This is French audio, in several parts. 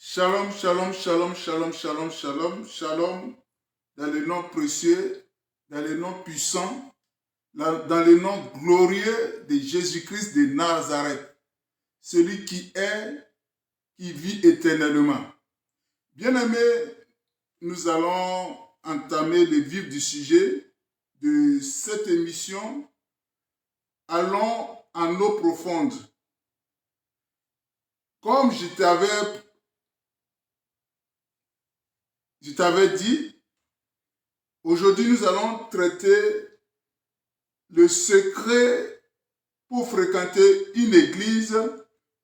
Shalom, shalom, shalom, shalom, shalom, shalom, shalom, dans le nom précieux, dans le nom puissant, dans le nom glorieux de Jésus-Christ de Nazareth, celui qui est, qui vit éternellement. Bien-aimés, nous allons entamer le vif du sujet de cette émission. Allons en eau profonde. Comme je t'avais dit, aujourd'hui nous allons traiter le secret pour fréquenter une église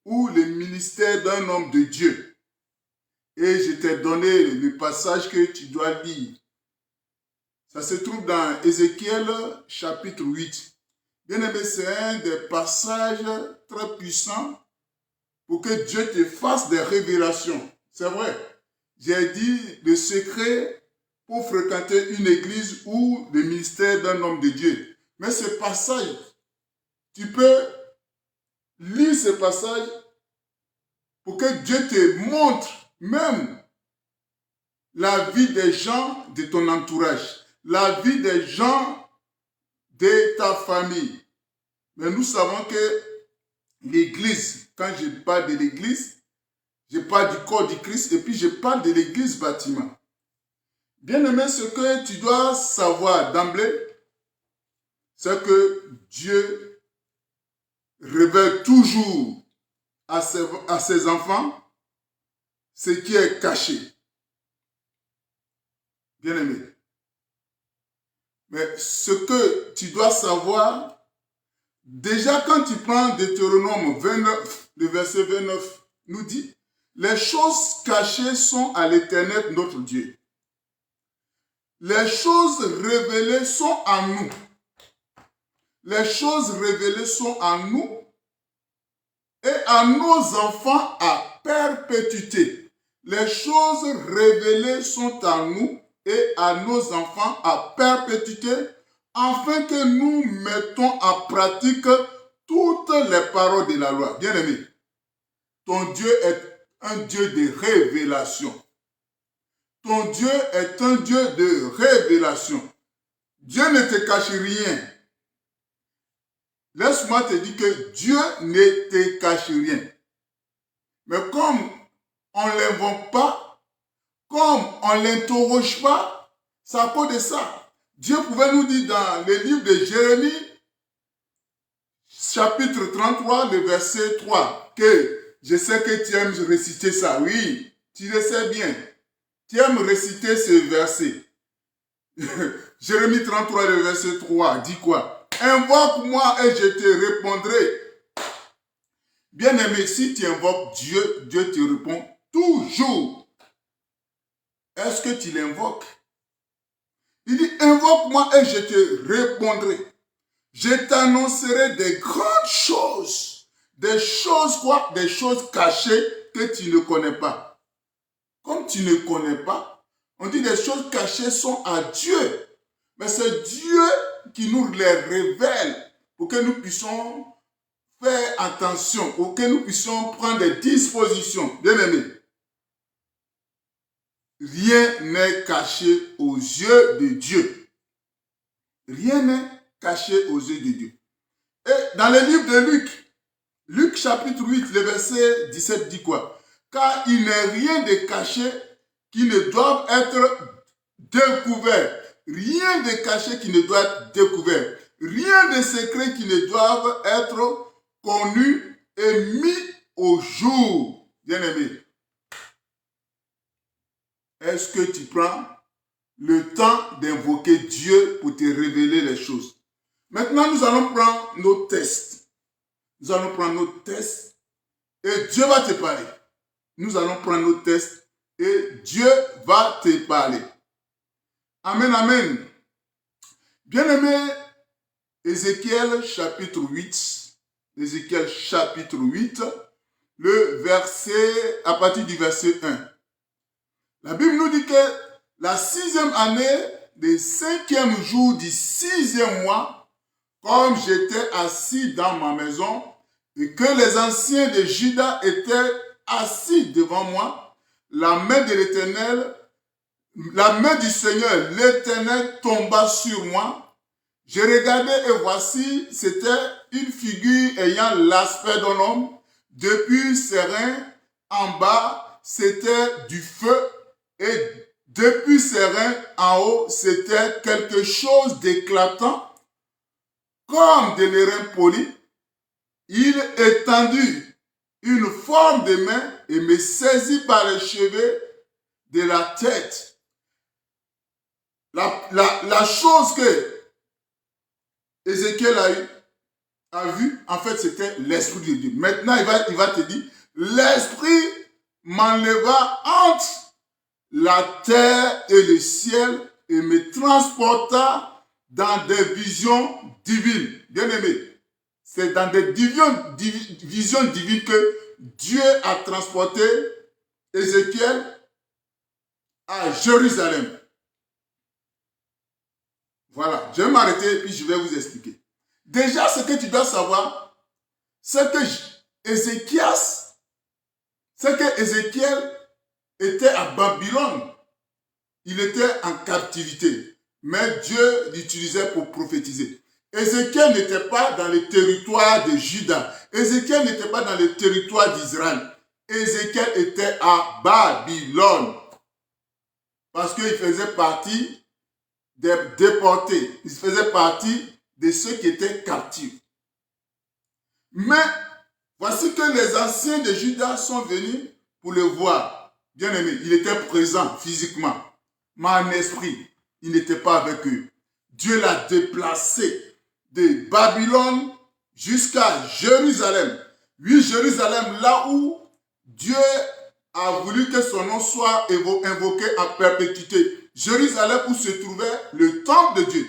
ou le ministère d'un homme de Dieu. Et je t'ai donné le passage que tu dois lire. Ça se trouve dans Ézéchiel chapitre 8. Bien aimé, c'est un des passages très puissants pour que Dieu te fasse des révélations. C'est vrai. J'ai dit le secret pour fréquenter une église ou le ministère d'un homme de Dieu. Mais ce passage, tu peux lire ce passage pour que Dieu te montre même la vie des gens de ton entourage, la vie des gens de ta famille. Mais nous savons que l'église, quand je parle de l'église, je parle du corps du Christ et puis je parle de l'église bâtiment. Bien aimé, ce que tu dois savoir d'emblée, c'est que Dieu révèle toujours à ses enfants ce qui est caché. Bien aimé. Mais ce que tu dois savoir, déjà quand tu prends Deutéronome 29, le verset 29 nous dit, les choses cachées sont à l'Éternel notre Dieu. Les choses révélées sont en nous. Les choses révélées sont en nous et à nos enfants à perpétuité. Les choses révélées sont en nous et à nos enfants à perpétuité, afin que nous mettons en pratique toutes les paroles de la loi. Bien-aimé, ton Dieu est un Dieu de révélation. Ton Dieu est un Dieu de révélation. Dieu ne te cache rien. Laisse-moi te dire que Dieu ne te cache rien. Mais comme on ne l'invoque pas, comme on ne l'interroge pas, c'est à cause de ça. Dieu pouvait nous dire dans le livre de Jérémie, chapitre 33, le verset 3, que je sais que tu aimes réciter ça. Oui, tu le sais bien. Tu aimes réciter ce verset. Jérémie 33, le verset 3, dit quoi? Invoque-moi et je te répondrai. Bien-aimé, si tu invoques Dieu, Dieu te répond toujours. Est-ce que tu l'invoques? Il dit, invoque-moi et je te répondrai. Je t'annoncerai des grandes choses. Des choses quoi? Des choses cachées que tu ne connais pas. Comme tu ne connais pas, on dit des choses cachées sont à Dieu. Mais c'est Dieu qui nous les révèle pour que nous puissions faire attention, pour que nous puissions prendre des dispositions. Bien aimé, rien n'est caché aux yeux de Dieu. Rien n'est caché aux yeux de Dieu. Et dans le livre de Luc, Luc chapitre 8, le verset 17 dit quoi? Car il n'est rien de caché qui ne doit être découvert. Rien de caché qui ne doit être découvert. Rien de secret qui ne doit être connu et mis au jour. Bien-aimé, est-ce que tu prends le temps d'invoquer Dieu pour te révéler les choses? Maintenant, nous allons prendre nos tests. Nous allons prendre nos tests et Dieu va te parler. Nous allons prendre nos tests et Dieu va te parler. Amen, amen. Bien-aimé, Ézéchiel chapitre 8, Ézéchiel chapitre 8, le verset, à partir du verset 1. La Bible nous dit que la 6e année, le 5e jour du 6e mois, comme j'étais assis dans ma maison et que les anciens de Juda étaient assis devant moi, la main de l'Éternel, la main du Seigneur, l'Éternel tomba sur moi. Je regardais et voici, c'était une figure ayant l'aspect d'un homme. Depuis ses reins en bas, c'était du feu et depuis ses reins en haut, c'était quelque chose d'éclatant, comme de l'airain poli. Il étendit une forme de main et me saisit par les cheveux de la tête. La chose que Ézéchiel a vu, en fait, c'était l'Esprit de Dieu. Maintenant, il va te dire, l'Esprit m'enleva entre la terre et le ciel et me transporta dans des visions divines. Bien aimé, c'est dans des visions divines que Dieu a transporté Ézéchiel à Jérusalem. Voilà, je vais m'arrêter et puis je vais vous expliquer. Déjà, ce que tu dois savoir, c'est que Ézéchiel était à Babylone. Il était en captivité, mais Dieu l'utilisait pour prophétiser. Ézéchiel n'était pas dans le territoire de Juda. Ézéchiel n'était pas dans le territoire d'Israël. Ézéchiel était à Babylone. Parce qu'il faisait partie des déportés. Il faisait partie de ceux qui étaient captifs. Mais voici que les anciens de Juda sont venus pour le voir. Bien aimé, il était présent physiquement, mais en esprit, il n'était pas avec eux. Dieu l'a déplacé de Babylone jusqu'à Jérusalem. Oui, Jérusalem, là où Dieu a voulu que son nom soit invoqué à perpétuité. Jérusalem où se trouvait le temple de Dieu.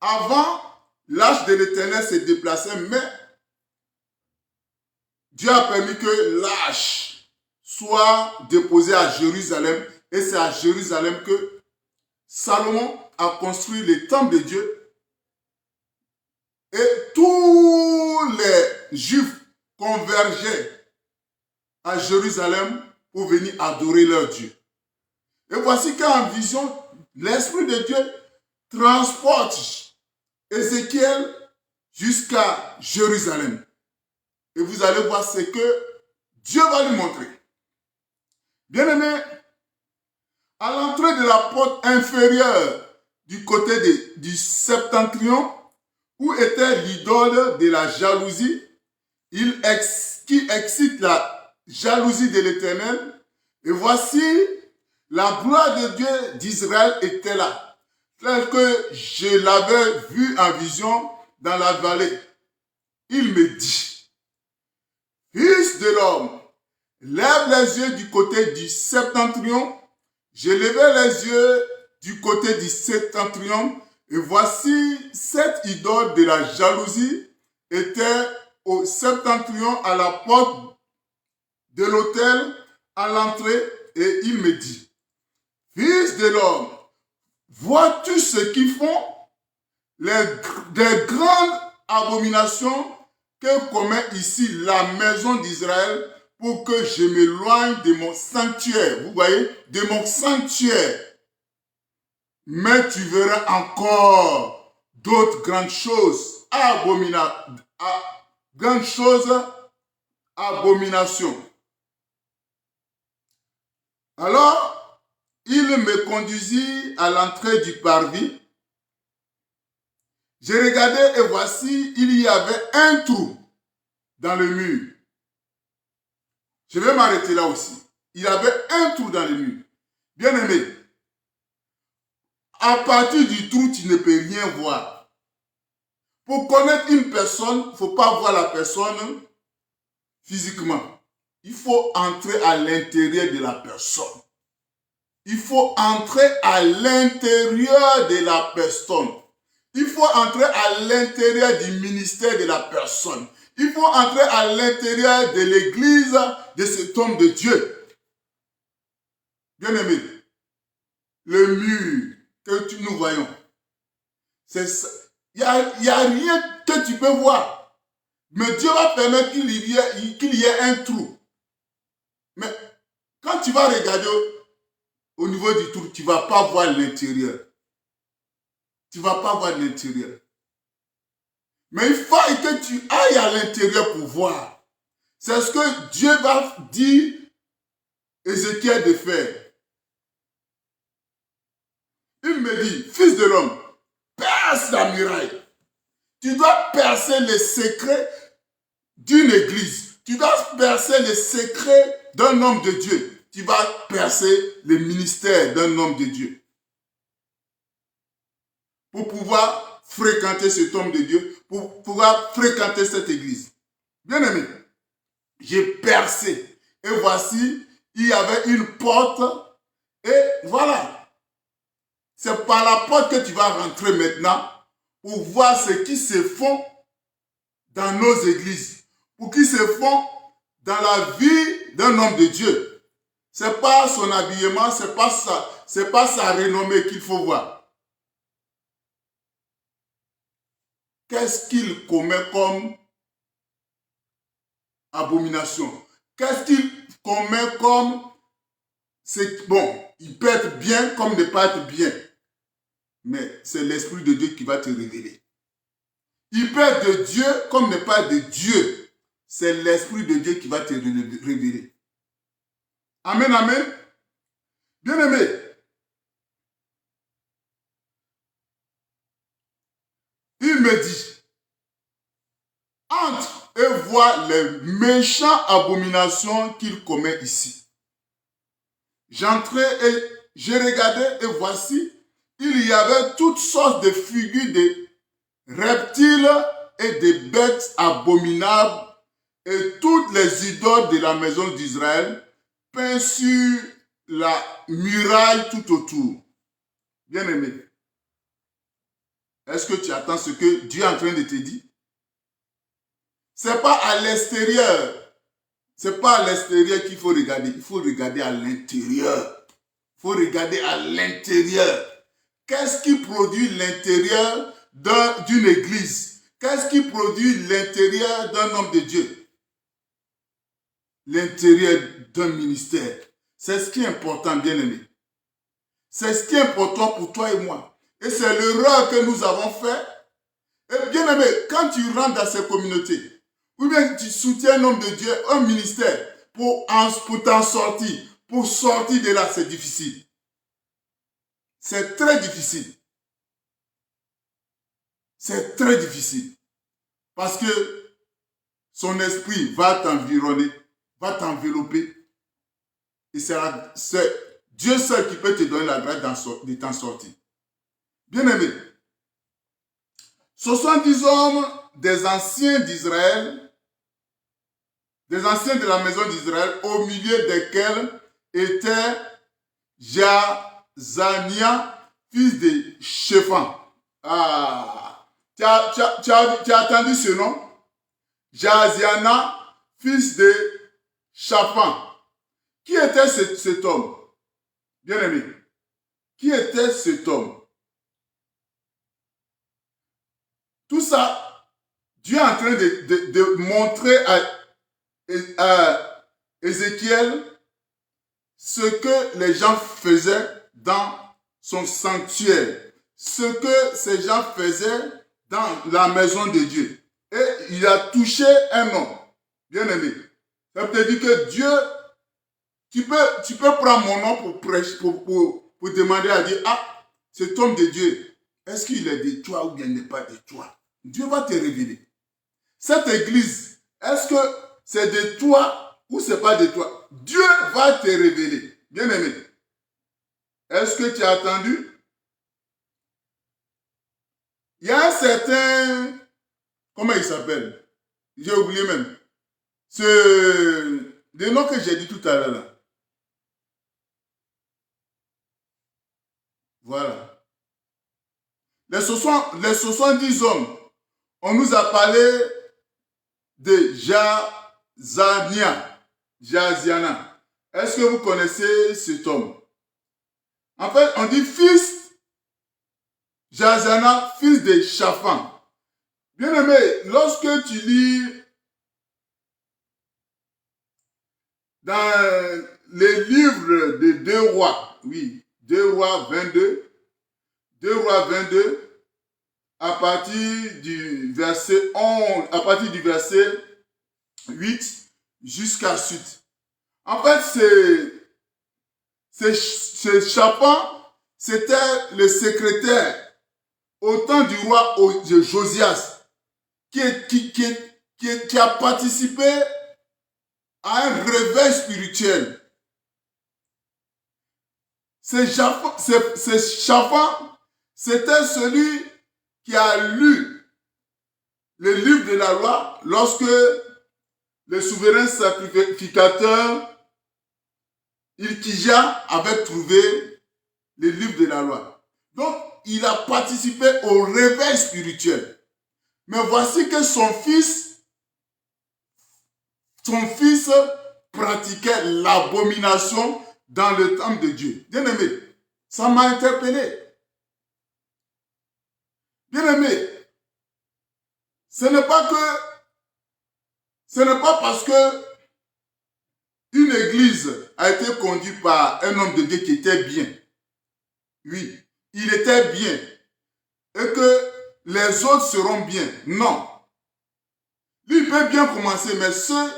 Avant, l'arche de l'Éternel s'est déplacée, mais Dieu a permis que l'arche soit déposée à Jérusalem. Et c'est à Jérusalem que Salomon a construit le temple de Dieu. Et tous les Juifs convergeaient à Jérusalem pour venir adorer leur Dieu. Et voici qu'en vision, l'Esprit de Dieu transporte Ézéchiel jusqu'à Jérusalem. Et vous allez voir ce que Dieu va lui montrer. Bien-aimé, à l'entrée de la porte inférieure du côté du septentrion, où était l'idole de la jalousie, qui excite la jalousie de l'Éternel. Et voici, la gloire de Dieu d'Israël était là, tel que je l'avais vu en vision dans la vallée. Il me dit, fils de l'homme, lève les yeux du côté du septentrion. Je levai les yeux du côté du septentrion, et voici cette idole de la jalousie était au septentrion à la porte de l'autel à l'entrée, et il me dit, fils de l'homme, vois-tu ce qu'ils font? Des grandes abominations que commet ici la maison d'Israël pour que je m'éloigne de mon sanctuaire. Vous voyez, de mon sanctuaire. Mais tu verras encore d'autres grandes choses abominations. Alors, il me conduisit à l'entrée du parvis. Je regardais et voici, il y avait un trou dans le mur. Je vais m'arrêter là aussi. Il y avait un trou dans le mur. Bien aimé, à partir du trou, tu ne peux rien voir. Pour connaître une personne, il ne faut pas voir la personne physiquement. Il faut entrer à l'intérieur de la personne. Il faut entrer à l'intérieur de la personne. Il faut entrer à l'intérieur du ministère de la personne. Il faut entrer à l'intérieur de l'église de cet homme de Dieu. Bien aimé, le mur que nous voyons, c'est ça. Il n'y a rien que tu peux voir. Mais Dieu va permettre qu'il y ait un trou. Mais quand quand tu vas regarder au niveau du trou, tu ne vas pas voir l'intérieur. Tu ne vas pas voir l'intérieur. Mais il faut que tu ailles à l'intérieur pour voir. C'est ce que Dieu va dire Ézéchiel de faire. Il me dit, fils de l'homme, perce la muraille. Tu dois percer les secrets d'une église. Tu dois percer les secrets d'un homme de Dieu. Tu vas percer le ministère d'un homme de Dieu. Pour pouvoir fréquenter cet homme de Dieu, pour pouvoir fréquenter cette église. Bien aimé, j'ai percé. Et voici, il y avait une porte. Et voilà. C'est par la porte que tu vas rentrer maintenant pour voir ce qui se font dans nos églises. Pour qui se font dans la vie d'un homme de Dieu. Ce n'est pas son habillement, ce n'est pas sa renommée qu'il faut voir. Qu'est-ce qu'il commet comme abomination? Qu'est-ce qu'il commet comme... Bon, il peut être bien comme ne pas être bien. Mais c'est l'Esprit de Dieu qui va te révéler. Il peut être de Dieu comme ne pas être de Dieu. C'est l'Esprit de Dieu qui va te révéler. Amen, amen. Bien aimé. Il me dit, entre et vois les méchantes abominations qu'il commet ici. J'entrais et j'ai regardé et voici, il y avait toutes sortes de figures de reptiles et de bêtes abominables et toutes les idoles de la maison d'Israël peints sur la muraille tout autour. Bien aimé, est-ce que tu attends ce que Dieu est en train de te dire? Ce n'est pas à l'extérieur. Ce n'est pas à l'extérieur qu'il faut regarder. Il faut regarder à l'intérieur. Il faut regarder à l'intérieur. Qu'est-ce qui produit l'intérieur d'une église? Qu'est-ce qui produit l'intérieur d'un homme de Dieu? L'intérieur d'un ministère. C'est ce qui est important, bien aimé. C'est ce qui est important pour toi et moi. Et c'est l'erreur que nous avons fait. Et bien aimé, quand tu rentres dans ces communautés, ou bien tu soutiens un homme de Dieu, un ministère, pour t'en sortir, pour sortir de là, c'est difficile. C'est très difficile. C'est très difficile. Parce que son esprit va t'environner, va t'envelopper. Et c'est Dieu seul qui peut te donner la grâce de t'en sortir. Bien aimé, 70 hommes des anciens d'Israël, des anciens de la maison d'Israël, au milieu desquels était Jazania, fils de Shaphan. Ah, tu as entendu ce nom? Jazania, fils de Shaphan. Qui était cet homme? Bien aimé, qui était cet homme? Tout ça, Dieu est en train de montrer à Ézéchiel ce que les gens faisaient dans son sanctuaire, ce que ces gens faisaient dans la maison de Dieu. Et il a touché un homme, bien aimé. Ça veut dire que Dieu, tu peux prendre mon nom pour prêcher, pour demander à Dieu, ah, cet homme de Dieu, est-ce qu'il est de toi ou bien il n'est pas de toi? Dieu va te révéler. Cette église, est-ce que c'est de toi ou c'est pas de toi? Dieu va te révéler. Bien aimé, est-ce que tu as entendu? Il y a un certain, comment il s'appelle? J'ai oublié même. Le nom que j'ai dit tout à l'heure là. Voilà. Les 70 hommes, on nous a parlé de Jaziana. Est-ce que vous connaissez cet homme? En fait, on dit fils Jaziana, fils de Shaphan. Bien aimé, lorsque tu lis dans les livres de 2 rois, oui, 2 rois 22, 2 rois 22, à partir du verset 11, à partir du verset 8 jusqu'à suite. En fait, c'est Shaphan, c'était le secrétaire au temps du roi Josias qui a participé à un réveil spirituel. C'est Shaphan, c'était celui qui a lu le livre de la loi lorsque le souverain sacrificateur Ilkija avait trouvé le livre de la loi. Donc, il a participé au réveil spirituel. Mais voici que son fils pratiquait l'abomination dans le temple de Dieu. Bien aimé, ça m'a interpellé. Bien aimé, ce n'est pas parce que une église a été conduite par un homme de Dieu qui était bien. Oui, il était bien. Et que les autres seront bien. Non. Lui, il peut bien commencer, mais ceux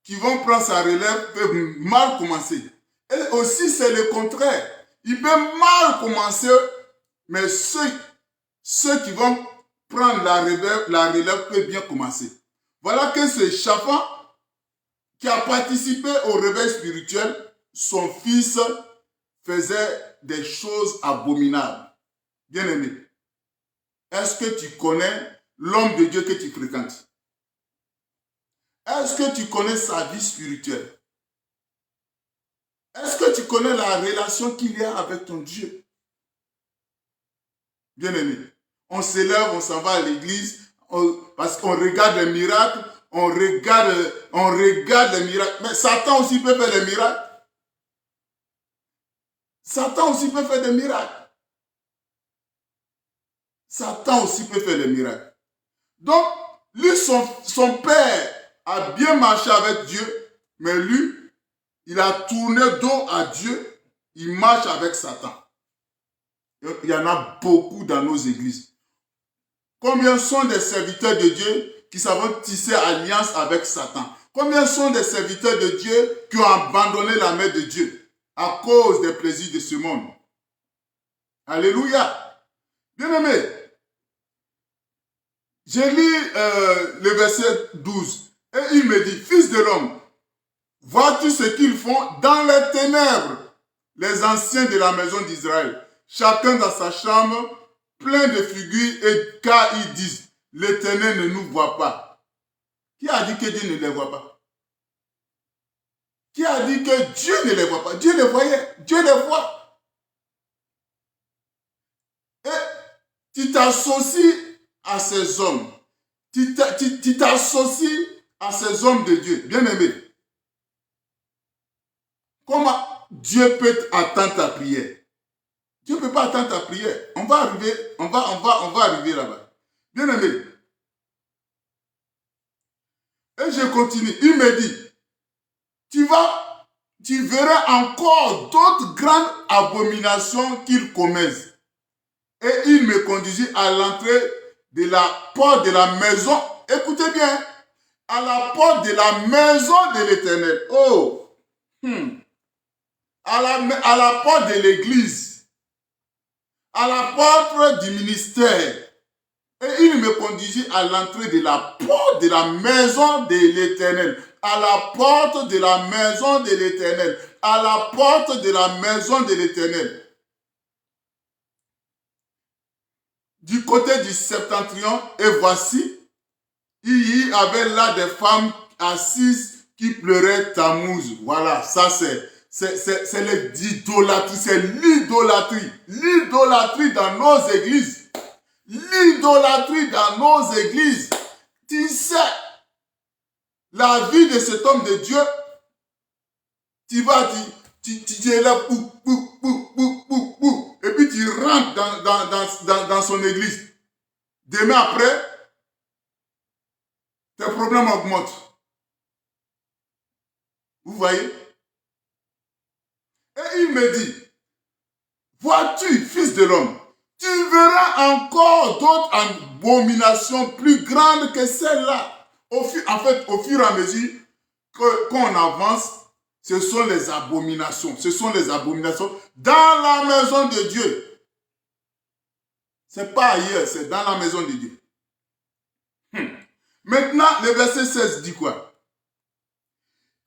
qui vont prendre sa relève peuvent mal commencer. Et aussi, c'est le contraire. Il peut mal commencer, mais ceux qui vont prendre la relève peuvent bien commencer. Voilà que ce Shaphan qui a participé au réveil spirituel, son fils faisait des choses abominables. Bien aimé, est-ce que tu connais l'homme de Dieu que tu fréquentes? Est-ce que tu connais sa vie spirituelle? Est-ce que tu connais la relation qu'il y a avec ton Dieu? Bien aimé, on s'élève, on s'en va à l'église parce qu'on regarde les miracles, on regarde les miracles. Mais Satan aussi peut faire des miracles. Satan aussi peut faire des miracles. Satan aussi peut faire des miracles. Donc, lui, son père a bien marché avec Dieu, mais lui, il a tourné dos à Dieu, il marche avec Satan. Il y en a beaucoup dans nos églises. Combien sont des serviteurs de Dieu qui savent tisser alliance avec Satan? Combien sont des serviteurs de Dieu qui ont abandonné la main de Dieu à cause des plaisirs de ce monde? Alléluia. Bien aimé, j'ai lu le verset 12 et il me dit, fils de l'homme, vois-tu ce qu'ils font dans les ténèbres, les anciens de la maison d'Israël, chacun dans sa chambre, plein de figures, et car ils disent, l'Éternel ne nous voit pas. Qui a dit que Dieu ne les voit pas? Qui a dit que Dieu ne les voit pas? Dieu les voyait, Dieu les voit. Et tu t'associes à ces hommes. Tu t'associes à ces hommes de Dieu. Bien aimé. Comment Dieu peut attendre ta prière? Dieu ne peut pas attendre ta prière. On va arriver là-bas. Bien aimé. Et je continue. Il me dit, tu verras encore d'autres grandes abominations qu'ils commettent. Et il me conduisit à l'entrée de la porte de la maison. Écoutez bien. À la porte de la maison de l'Éternel. Oh. À la porte de l'église. À la porte du ministère. Et il me conduisit à l'entrée de la porte de la maison de l'Éternel. À la porte de la maison de l'Éternel. À la porte de la maison de l'Éternel. Du côté du septentrion, et voici, il y avait là des femmes assises qui pleuraient Tammuz. Voilà, ça c'est l'idolâtrie, c'est l'idolâtrie. L'idolâtrie dans nos églises. L'idolâtrie dans nos églises. Tu sais, la vie de cet homme de Dieu, tu vas, tu es là, et puis tu rentres dans son église. Demain après, tes problèmes augmentent. Vous voyez? Et il me dit, vois-tu, fils de l'homme, tu verras encore d'autres abominations plus grandes que celles-là. En fait, au fur et à mesure qu'on avance, ce sont les abominations. Ce sont les abominations dans la maison de Dieu. Ce n'est pas ailleurs, c'est dans la maison de Dieu. Maintenant, le verset 16 dit quoi?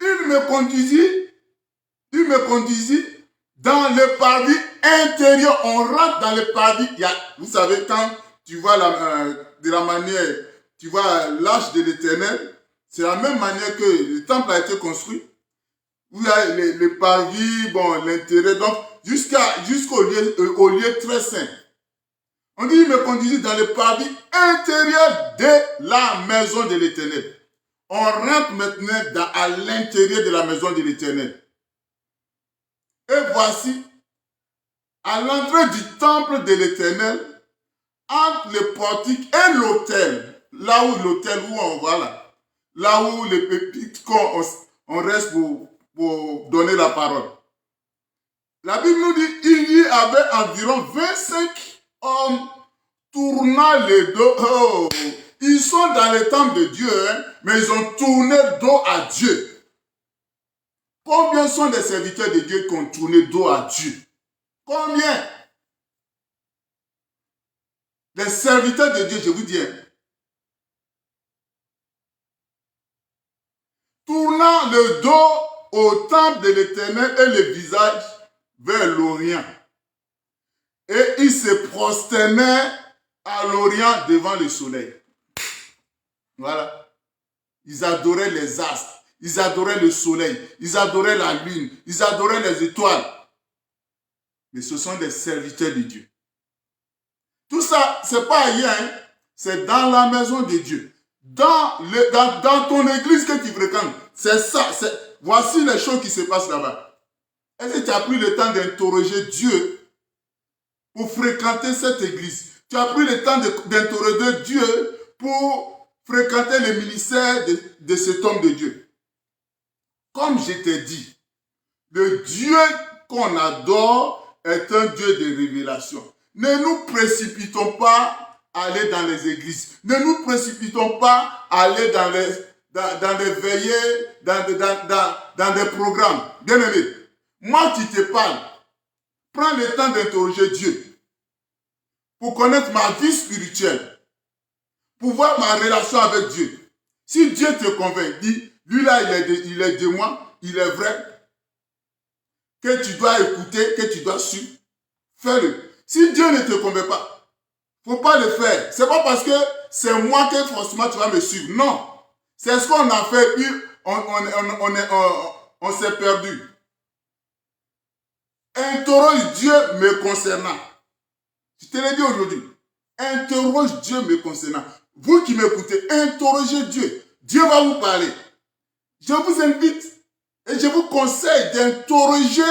Il me conduisit dans le parvis intérieur. On rentre dans le parvis. Vous savez, quand tu vois de la manière, tu vois l'arche de l'Éternel, c'est la même manière que le temple a été construit. Vous avez le parvis, bon, l'intérieur, donc jusqu'au lieu très saint. On dit, il me conduisit dans le parvis intérieur de la maison de l'Éternel. On rentre maintenant à l'intérieur de la maison de l'Éternel. Et voici, à l'entrée du temple de l'Éternel, entre le portique et l'autel, là où l'autel, où on va là où les pépites, on reste pour donner la parole. La Bible nous dit, il y avait environ 25 hommes tournant le dos. Oh, ils sont dans le temple de Dieu, hein, mais ils ont tourné dos à Dieu. Combien sont des serviteurs de Dieu qui ont tourné dos à Dieu? Combien? Les serviteurs de Dieu, je vous dis, hein, tournant le dos au temple de l'Éternel et le visage vers l'Orient. Et ils se prosternaient à l'Orient devant le soleil. Voilà. Ils adoraient les astres. Ils adoraient le soleil. Ils adoraient la lune. Ils adoraient les étoiles. Mais ce sont des serviteurs de Dieu. Tout ça, ce n'est pas ailleurs. Hein? C'est dans la maison de Dieu. Dans ton église que tu fréquentes. C'est ça. Voici les choses qui se passent là-bas. Est-ce que tu as pris le temps d'interroger Dieu pour fréquenter cette église? Tu as pris le temps d'interroger Dieu pour fréquenter le ministère de cet homme de Dieu? Comme je t'ai dit, le Dieu qu'on adore est un Dieu de révélation. Ne nous précipitons pas à aller dans les églises. Ne nous précipitons pas à aller dans les veillées, dans des programmes. Bien aimé, moi qui te parle, prends le temps d'interroger Dieu pour connaître ma vie spirituelle, pour voir ma relation avec Dieu. Si Dieu te convainc, dis, lui là, il est de moi, il est vrai, que tu dois écouter, que tu dois suivre, fais-le. Si Dieu ne te convainc pas, il ne faut pas le faire. Ce n'est pas parce que c'est moi que forcément tu vas me suivre. Non. C'est ce qu'on a fait, puis on s'est perdu. Interroge Dieu me concernant. Je te l'ai dit aujourd'hui. Interroge Dieu me concernant. Vous qui m'écoutez, interrogez Dieu. Dieu va vous parler. Je vous invite et je vous conseille d'interroger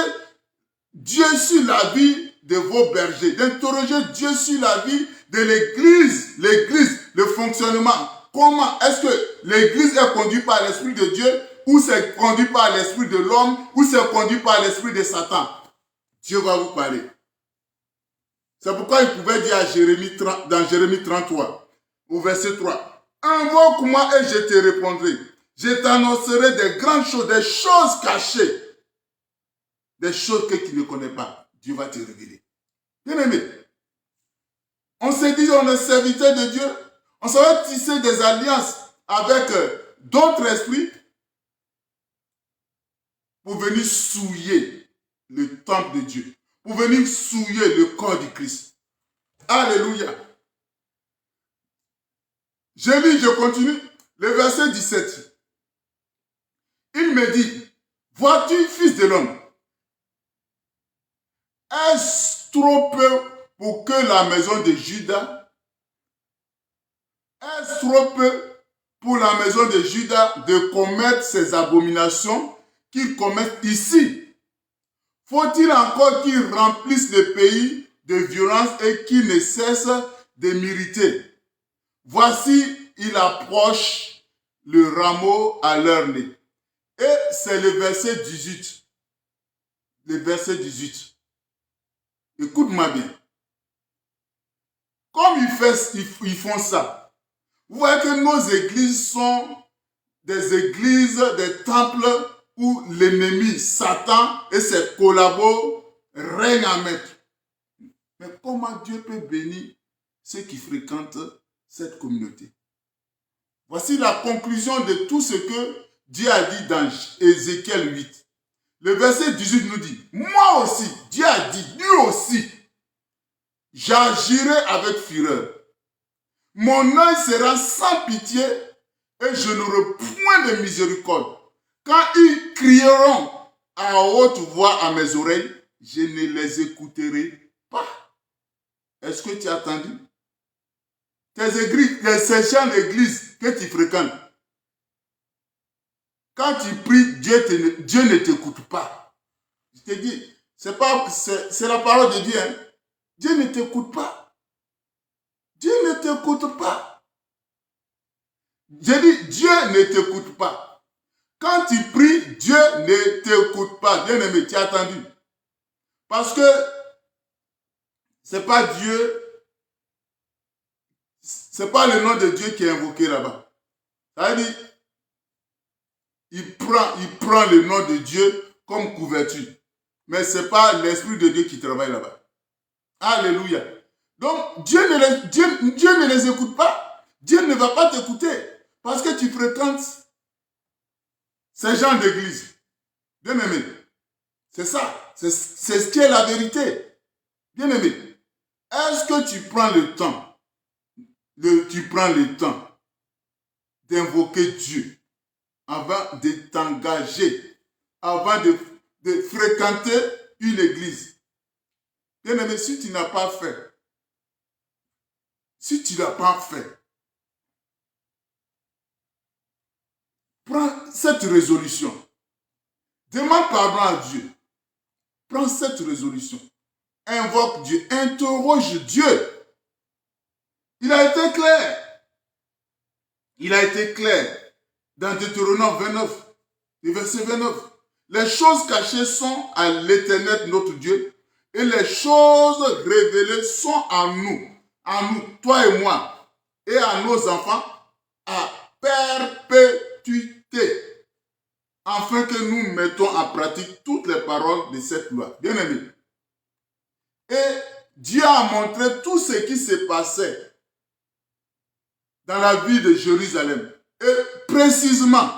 Dieu sur la vie de vos bergers, d'interroger Dieu sur la vie de l'église, le fonctionnement. Comment est-ce que l'église est conduite par l'Esprit de Dieu, ou c'est conduit par l'Esprit de l'homme, ou c'est conduit par l'Esprit de Satan? Dieu va vous parler. C'est pourquoi il pouvait dire dans Jérémie 33, au verset 3, « Invoque-moi et je te répondrai. Je t'annoncerai des grandes choses, des choses cachées, des choses que tu ne connais pas. Dieu va te révéler. » Bien aimé, on s'est dit, on est serviteur de Dieu, on savait tisser des alliances avec d'autres esprits pour venir souiller le temple de Dieu, pour venir souiller le corps du Christ. Alléluia. Je lis, je continue, le verset 17. Il me dit, vois-tu, fils de l'homme, est-ce trop peu pour que la maison de Juda, est-ce trop peu pour la maison de Juda de commettre ces abominations qu'ils commettent ici? Faut-il encore qu'ils remplissent le pays de violence et qu'ils ne cessent de m'irriter? Voici, il approche le rameau à leur nez. Et c'est le verset 18 le verset 18. Écoute-moi bien. Comme ils font ça, vous voyez que nos églises sont des églises, des temples où l'ennemi, Satan et ses collabos règnent en maître. Mais comment Dieu peut bénir ceux qui fréquentent cette communauté? Voici la conclusion de tout ce que Dieu a dit dans Ézéchiel 8. Le verset 18 nous dit, moi aussi, Dieu a dit, lui aussi, j'agirai avec fureur. Mon œil sera sans pitié et je n'aurai point de miséricorde. Quand ils crieront à haute voix à mes oreilles, je ne les écouterai pas. Est-ce que tu as entendu? Tes églises, ces gens d'église que tu fréquentes, quand tu pries, Dieu ne t'écoute pas. Je te dis, c'est la parole de Dieu. Hein? Dieu ne t'écoute pas. Dieu ne t'écoute pas. J'ai dit, Dieu ne t'écoute pas. Quand tu pries, Dieu ne t'écoute pas. Bien aimé, tu as entendu? Parce que c'est pas Dieu, c'est pas le nom de Dieu qui est invoqué là-bas. Ça veut dire, il prend le nom de Dieu comme couverture. Mais ce n'est pas l'Esprit de Dieu qui travaille là-bas. Alléluia. Donc, Dieu ne les écoute pas. Dieu ne va pas t'écouter. Parce que tu fréquentes ces gens d'église. Bien aimé. C'est ça. C'est ce qui est la vérité. Bien aimé. Est-ce que tu prends le temps d'invoquer Dieu avant de t'engager, avant de fréquenter une église? Bien aimé, si tu n'as pas fait, prends cette résolution. Demande pardon à Dieu. Prends cette résolution. Invoque Dieu. Interroge Dieu. Il a été clair. Il a été clair dans Deutéronome 29, le verset 29. Les choses cachées sont à l'Éternel notre Dieu et les choses révélées sont à nous, toi et moi, et à nos enfants, à perpétuité, afin que nous mettons en pratique toutes les paroles de cette loi. Bien aimé. Et Dieu a montré tout ce qui s'est passé dans la vie de Jérusalem. Et précisément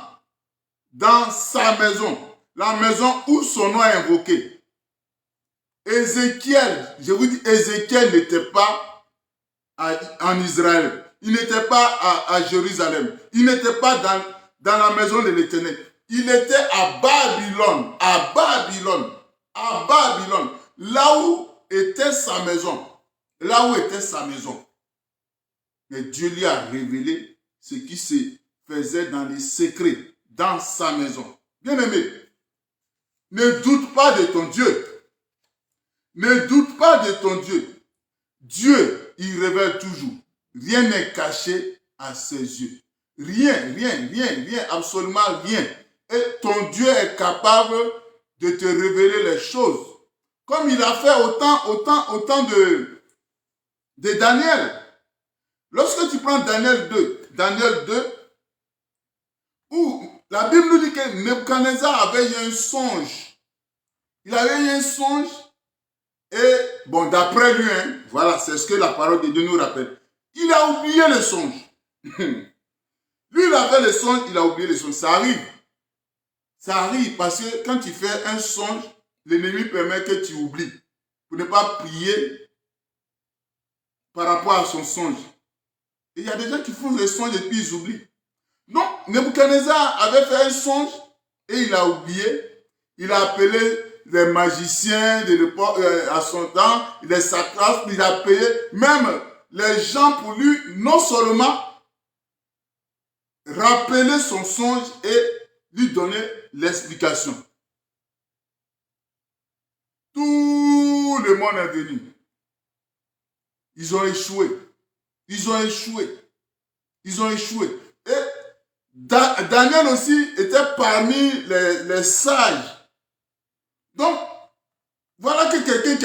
dans sa maison, la maison où son nom est invoqué. Ézéchiel, je vous dis, Ézéchiel n'était pas en Israël. Il n'était pas à Jérusalem. Il n'était pas dans la maison de l'Éternel. Il était à Babylone. À Babylone. À Babylone. Là où était sa maison. Là où était sa maison. Mais Dieu lui a révélé ce qui se faisait dans les secrets, dans sa maison. Bien-aimé, ne doute pas de ton Dieu. Ne doute pas de ton Dieu. Dieu, il révèle toujours. Rien n'est caché à ses yeux. Rien, absolument rien. Et ton Dieu est capable de te révéler les choses. Comme il a fait autant de Daniel. Lorsque tu prends Daniel 2, où la Bible nous dit que Nebuchadnezzar avait eu un songe. Il avait eu un songe et, bon, d'après lui, voilà, c'est ce que la parole de Dieu nous rappelle. Il a oublié le songe. Lui, il avait le songe, il a oublié le songe. Ça arrive. Ça arrive parce que quand tu fais un songe, l'ennemi permet que tu oublies. Pour ne pas prier par rapport à son songe. Et il y a des gens qui font des songes et puis ils oublient. Non, Nebuchadnezzar avait fait un songe et il a oublié. Il a appelé les magiciens de l'époque, à son temps, les satrapes, il a appelé même les gens pour lui, non seulement rappeler son songe et lui donner l'explication. Tout le monde est venu. Ils ont échoué. Et Daniel aussi était parmi les sages. Donc,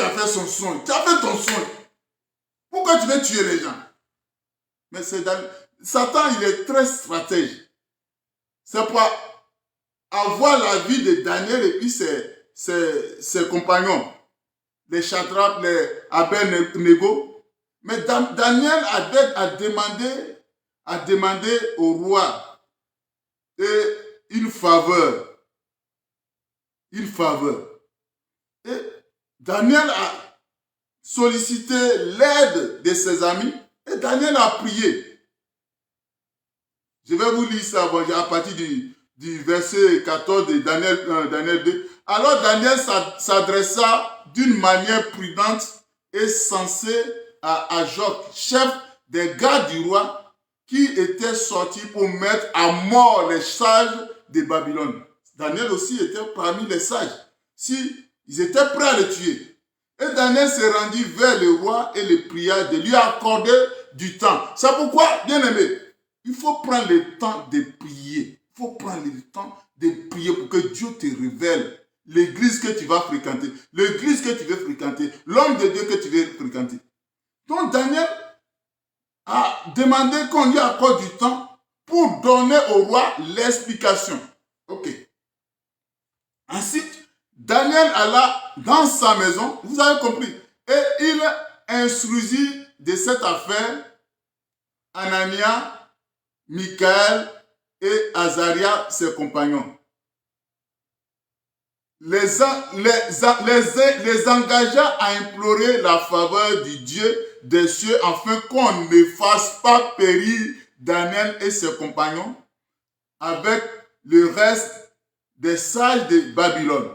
as fait son son. Tu as fait ton son. Pourquoi tu veux tuer les gens? Mais c'est Satan, il est très stratège. C'est pour avoir la vie de Daniel et puis ses compagnons. Les Shadrach, les Abed-Nego. Mais Daniel a demandé au roi une faveur. Une faveur. Et Daniel a sollicité l'aide de ses amis et Daniel a prié. Je vais vous lire ça à partir du verset 14 de Daniel 2. Alors Daniel s'adressa d'une manière prudente et sensée à Arioch, chef des gardes du roi, qui était sorti pour mettre à mort les sages de Babylone. Daniel aussi était parmi les sages. Si ils étaient prêts à le tuer. Et Daniel se rendit vers le roi et le pria de lui accorder du temps. C'est pourquoi, bien aimé, il faut prendre le temps de prier. Il faut prendre le temps de prier pour que Dieu te révèle l'église que tu vas fréquenter, l'église que tu veux fréquenter, l'homme de Dieu que tu veux fréquenter. Donc Daniel a demandé qu'on lui accorde du temps pour donner au roi l'explication. Ok. Ensuite, Daniel alla dans sa maison, vous avez compris, et il instruisit de cette affaire Anania, Michaël et Azaria, ses compagnons. Les engagea à implorer la faveur du Dieu des cieux afin qu'on ne fasse pas périr Daniel et ses compagnons avec le reste des sages de Babylone.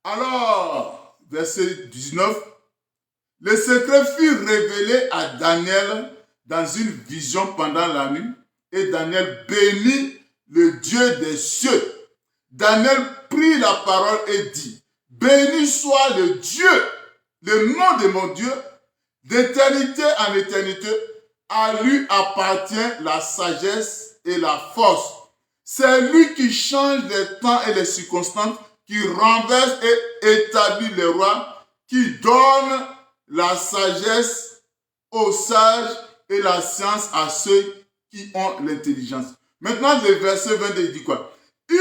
Alors, verset 19, le secret fut révélé à Daniel dans une vision pendant la nuit et Daniel bénit le Dieu des cieux. Daniel prit la parole et dit, béni soit le Dieu, le nom de mon Dieu, d'éternité en éternité, à lui appartient la sagesse et la force. C'est lui qui change les temps et les circonstances, qui renverse et établit les rois, qui donne la sagesse aux sages et la science à ceux qui ont l'intelligence. Maintenant, le verset 22, il dit quoi? Il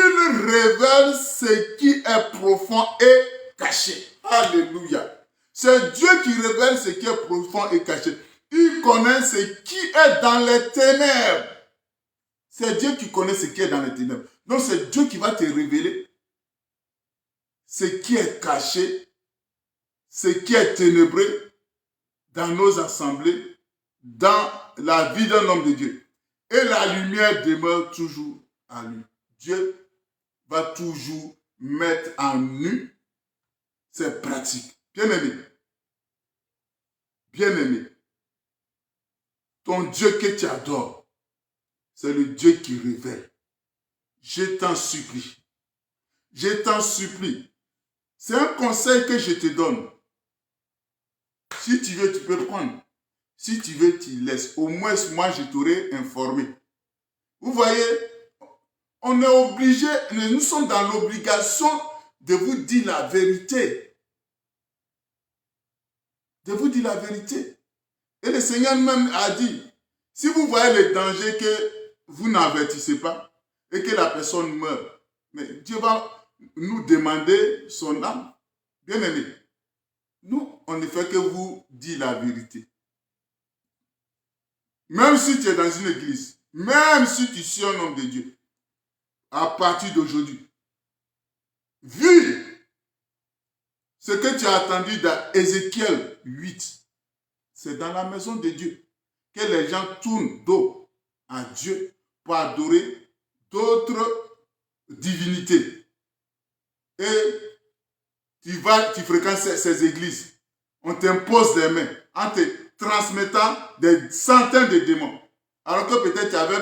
révèle ce qui est profond et caché. Alléluia. C'est Dieu qui révèle ce qui est profond et caché. Il connaît ce qui est dans les ténèbres. C'est Dieu qui connaît ce qui est dans les ténèbres. Donc c'est Dieu qui va te révéler ce qui est caché, ce qui est ténébreux dans nos assemblées, dans la vie d'un homme de Dieu. Et la lumière demeure toujours à lui. Dieu va toujours mettre en nu ses pratiques. Bien-aimé, bien-aimé, ton Dieu que tu adores, c'est le Dieu qui révèle. Je t'en supplie. Je t'en supplie. C'est un conseil que je te donne. Si tu veux, tu peux prendre. Si tu veux, tu laisses. Au moins, moi, je t'aurais informé. Vous voyez, on est obligé, nous sommes dans l'obligation de vous dire la vérité. De vous dire la vérité. Et le Seigneur même a dit, si vous voyez le danger que vous n'avertissez pas et que la personne meurt, mais Dieu va nous demander son âme. Bien aimé, nous, on ne fait que vous dire la vérité. Même si tu es dans une église, même si tu suis un homme de Dieu, à partir d'aujourd'hui, vu ce que tu as entendu dans Ézéchiel 8, c'est dans la maison de Dieu que les gens tournent dos à Dieu pour adorer d'autres divinités. Et tu fréquentes ces églises. On t'impose les mains en te transmettant des centaines de démons. Alors que peut-être tu avais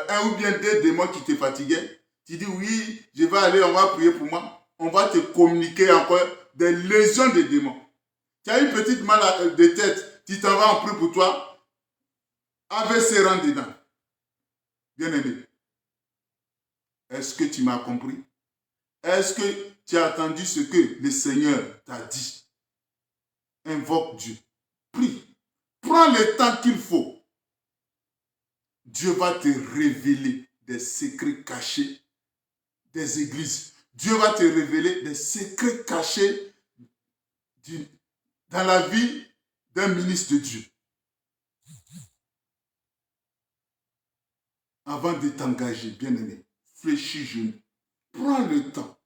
un ou bien deux démons qui te fatiguaient. Tu dis oui, je vais aller, on va prier pour moi. On va te communiquer encore des légions de démons. Tu as une petite mal de tête, tu t'en vas en prier pour toi. AVC rentre dedans. Bien aimé, est-ce que tu m'as compris? Est-ce que tu as entendu ce que le Seigneur t'a dit? invoque Dieu. Prie. Prends le temps qu'il faut. Dieu va te révéler des secrets cachés des églises. Dieu va te révéler des secrets cachés dans la vie d'un ministre de Dieu. Avant de t'engager, bien-aimé, fléchis genoux. Prends le temps.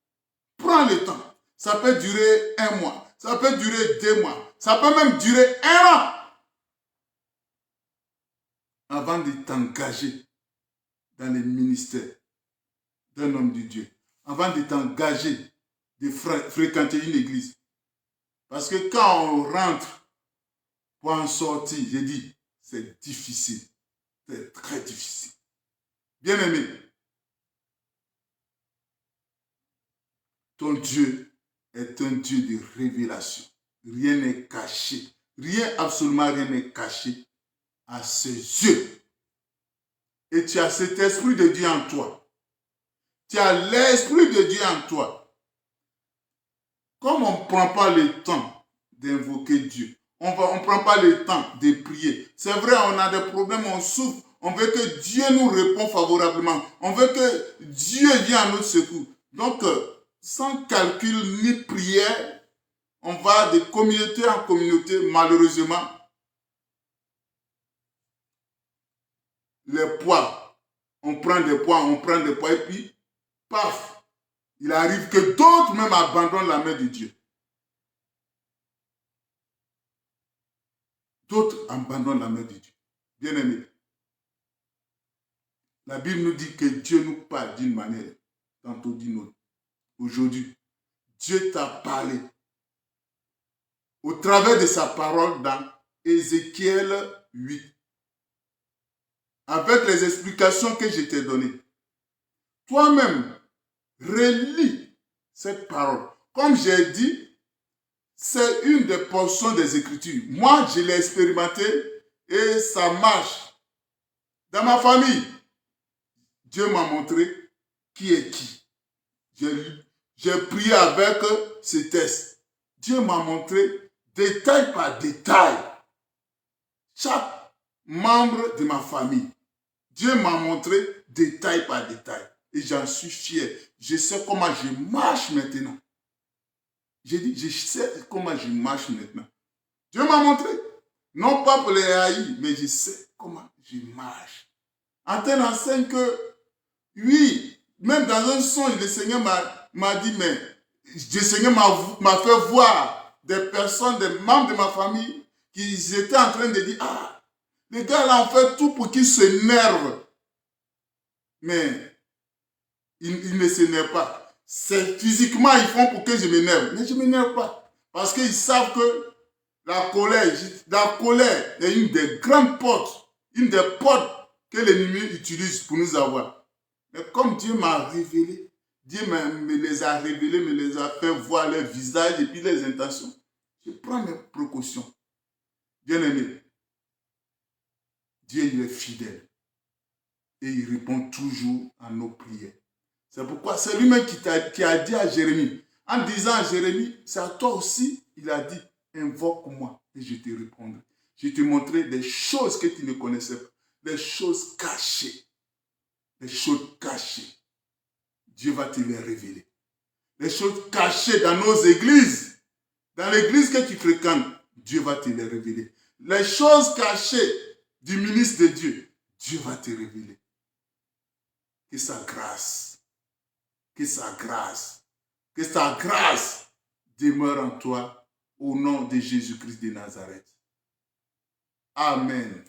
Prends le temps. Ça peut durer 1 mois. Ça peut durer 2 mois. Ça peut même durer 1 an. Avant de t'engager dans les ministères d'un homme de Dieu. Avant de t'engager, de fréquenter une église. Parce que quand on rentre pour en sortir, j'ai dit, c'est difficile. C'est très difficile. Bien-aimé, ton Dieu est un Dieu de révélation. Rien n'est caché. Rien, absolument rien n'est caché à ses yeux. Et tu as cet esprit de Dieu en toi. Tu as l'esprit de Dieu en toi. Comme on ne prend pas le temps d'invoquer Dieu, on ne prend pas le temps de prier. C'est vrai, on a des problèmes, on souffre. On veut que Dieu nous réponde favorablement. On veut que Dieu vienne à notre secours. Donc, sans calcul ni prière, on va de communauté en communauté, malheureusement. Les poids, on prend des poids, et puis, paf, il arrive que d'autres même abandonnent la main de Dieu. D'autres abandonnent la main de Dieu. Bien-aimés, la Bible nous dit que Dieu nous parle d'une manière, tantôt d'une autre. Aujourd'hui, Dieu t'a parlé au travers de sa parole dans Ézéchiel 8. Avec les explications que je t'ai données. Toi-même, relis cette parole. Comme j'ai dit, c'est une des portions des Écritures. Moi, je l'ai expérimenté et ça marche. Dans ma famille, Dieu m'a montré qui est qui. J'ai prié avec ce texte. Dieu m'a montré détail par détail chaque membre de ma famille. Dieu m'a montré détail par détail. Et j'en suis fier. Je sais comment je marche maintenant. J'ai dit, je sais comment je marche maintenant. Dieu m'a montré. Non pas pour les haïs, mais je sais comment je marche. En tel enseigne que, oui, même dans un songe, le Seigneur m'a dit, mais le Seigneur m'a fait voir des personnes, des membres de ma famille, qui étaient en train de dire, ah, les gars là ont fait tout pour qu'ils s'énervent. Mais ils ne s'énervent pas. C'est physiquement, ils font pour que je m'énerve. Mais je ne m'énerve pas. Parce qu'ils savent que la colère est une des grandes portes, une des portes que l'ennemi utilise pour nous avoir. Mais comme Dieu m'a révélé, Dieu me les a révélés, me les a fait voir leur visage et puis les intentions. Je prends mes précautions. Bien-aimé, Dieu il est fidèle. Et il répond toujours à nos prières. C'est pourquoi c'est lui-même qui a dit à Jérémie, en disant à Jérémie, c'est à toi aussi, il a dit, invoque-moi et je te répondrai. Je te montrerai des choses que tu ne connaissais pas, des choses cachées. Des choses cachées. Dieu va te les révéler. Les choses cachées dans nos églises, dans l'église que tu fréquentes, Dieu va te les révéler. Les choses cachées du ministre de Dieu, Dieu va te révéler. Que sa grâce demeure en toi au nom de Jésus-Christ de Nazareth. Amen.